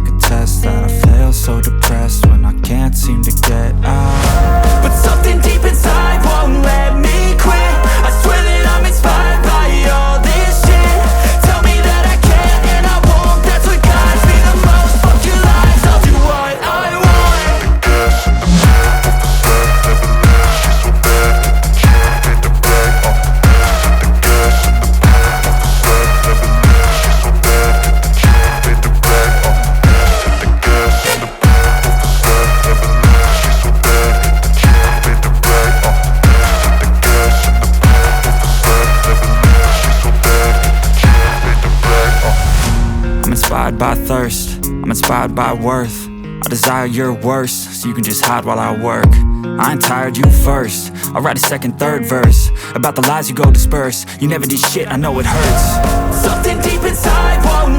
could test that I fail so depressed when I can't seem to get out. But something deep inside won't let me quit. I swear that I'm inspired by all this shit. Tell me that I can't and I won't. That's what guides me the most. Fuck your lies, I'll do what I want. I'm inspired by thirst, I'm inspired by worth. I desire your worst, so you can just hide while I work. I ain't tired, you first. I'll write a second, third verse about the lies you go disperse. You never did shit, I know it hurts. Something deep inside won't